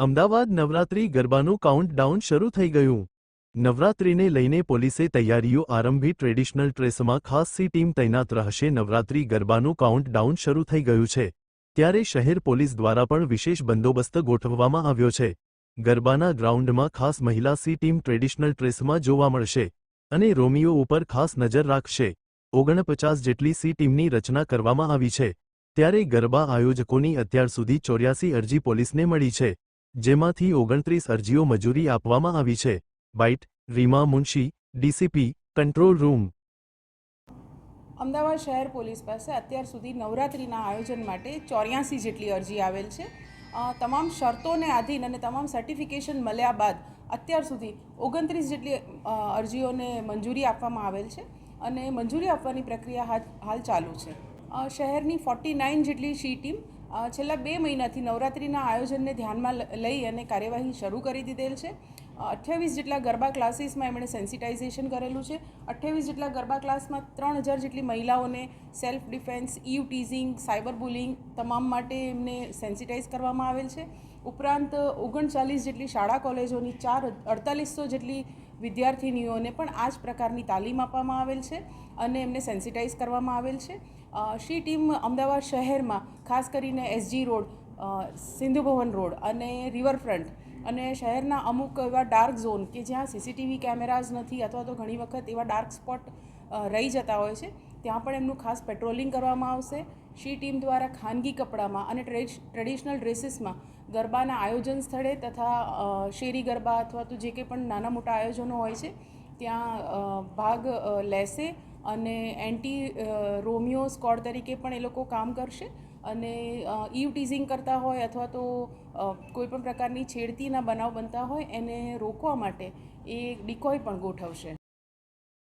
અમદાવાદ નવરાત્રી ગરબાનું કાઉન્ટડાઉન શરૂ થઈ ગયું। નવરાત્રીને લઈને પોલીસે તૈયારીઓ આરંભી। ટ્રેડિશનલ ડ્રેસમાં ખાસ સી ટીમ તૈનાત રહેશે। નવરાત્રી ગરબાનું કાઉન્ટડાઉન શરૂ થઈ ગયું છે, ત્યારે શહેર પોલીસ દ્વારા પણ વિશેષ બંદોબસ્ત ગોઠવવામાં આવ્યો છે। ગરબાના ગ્રાઉન્ડમાં ખાસ મહિલા સી ટીમ ટ્રેડિશનલ ડ્રેસમાં જોવા મળશે અને રોમિયો ઉપર ખાસ નજર રાખશે। 49 જેટલી સી ટીમની રચના કરવામાં આવી છે, ત્યારે ગરબા આયોજકોની અત્યાર સુધી 84 અરજી પોલીસને મળી છે, જેમાંથી 29 અરજીઓ મંજૂરી આપવામાં આવી છે। Bite Reema Munshi, DCP, control room. Ahmedabad શહેર પોલીસ પાસે અત્યાર સુધી નવરાત્રિના આયોજન માટે 84 જેટલી અરજી આવેલ છે। તમામ શરતોને આધીન અને તમામ સર્ટિફિકેશન મળ્યા બાદ અત્યાર સુધી 29 જેટલી અરજીઓને મંજૂરી આપવામાં આવેલ છે અને મંજૂરી આપવાની પ્રક્રિયા હાલ ચાલુ છે। શહેરની 49 જેટલી સી ટીમ છેલ્લા 2 મહિનાથી નવરાત્રિના આયોજનને ધ્યાનમાં લઈ અને કાર્યવાહી શરૂ કરી દીધેલ છે। 28 જેટલા ગરબા ક્લાસીસમાં એમણે સેન્સિટાઇઝેશન કરેલું છે। 28 જેટલા ગરબા ક્લાસમાં 3000 જેટલી મહિલાઓને self defence, eve teasing, cyber bullying તમામ માટે એમને સેન્સિટાઇઝ કરવામાં આવેલ છે। ઉપરાંત 39 જેટલી શાળા કોલેજોની 4800 જેટલી વિદ્યાર્થિનીઓને પણ આ જ પ્રકારની તાલીમ આપવામાં આવેલ છે અને એમને સેન્સિટાઇઝ કરવામાં આવેલ છે। શી ટીમ અમદાવાદ શહેરમાં ખાસ કરીને SG road, Sindhu Bhavan road અને રિવરફ્રન્ટ અને શહેરના અમુક એવા ડાર્ક ઝોન કે જ્યાં સીસીટીવી કેમેરાઝ નથી અથવા તો ઘણી વખત એવા ડાર્ક સ્પોટ રહી જતા હોય છે, ત્યાં પણ એમનું ખાસ પેટ્રોલિંગ કરવામાં આવશે। શી ટીમ દ્વારા ખાનગી કપડામાં અને ટ્રેડિશનલ ડ્રેસીસમાં ગરબાના આયોજન સ્થળે તથા શેરી ગરબા અથવા તો જે કંઈ પણ નાના મોટા આયોજનો હોય છે ત્યાં ભાગ લેશે અને એન્ટી રોમિયો સ્કોડ તરીકે પણ એ લોકો કામ કરશે અને ઇવ ટીઝિંગ કરતા હોય અથવા તો કોઈપણ પ્રકારની છેડતીના બનાવ બનતા હોય એને રોકવા માટે એ ડિકોય પણ ગોઠવશે।